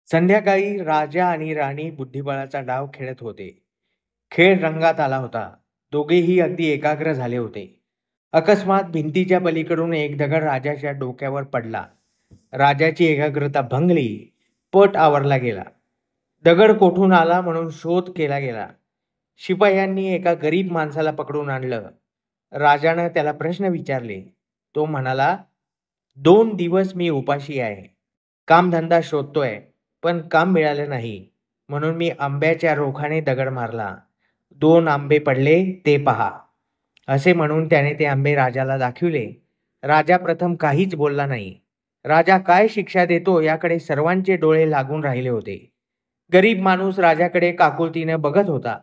संध्याकाळी राजा आणि राणी बुद्धिबळाचा डाव खेळत होते. खेळ रंगात आला होता. दोघेही अगदी एकाग्र झाले होते. अकस्मात भिंतीच्या पलीकडून एक दगड राजाच्या डोक्यावर पडला. राजाची एकाग्रता भंगली. पट आवरला गेला. दगड कोठून आला म्हणून शोध केला गेला. शिपायांनी एका गरीब माणसाला पकडून आणलं. राजानं त्याला प्रश्न विचारले. तो म्हणाला, 2 दिवस मी उपाशी आहे. कामधंदा शोधतोय, पण काम मिळालं नाही. म्हणून मी आंब्याच्या रोखाने दगड मारला. 2 आंबे पडले ते पहा. असे म्हणून त्याने ते आंबे राजाला दाखविले. राजा प्रथम काहीच बोलला नाही. राजा काय शिक्षा देतो याकडे सर्वांचे डोळे लागून राहिले होते. गरीब माणूस राजाकडे काकुळतीने बघत होता.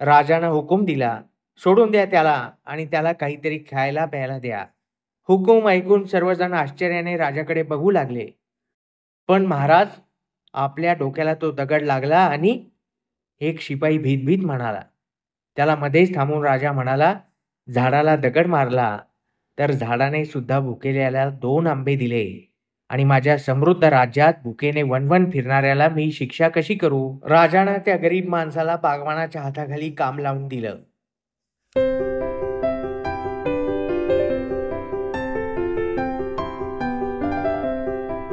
राजानं हुकूम दिला, सोडून द्या त्याला आणि त्याला काहीतरी खायला प्यायला द्या. हुकूम ऐकून सर्वजण आश्चर्याने राजाकडे बघू लागले. पण महाराज, आपल्या डोक्याला तो दगड लागला आणि एक शिपाई भीत म्हणाला. त्याला मध्येच थांबून राजा म्हणाला, झाडाला दगड मारला तर झाडाने सुद्धा भुकेल्याला 2 आंबे दिले आणि माझ्या समृद्ध राज्यात भुकेने वणवण फिरणाऱ्याला मी शिक्षा कशी करू? राजानं त्या गरीब माणसाला बागवानाच्या हाताखाली काम लावून दिलं.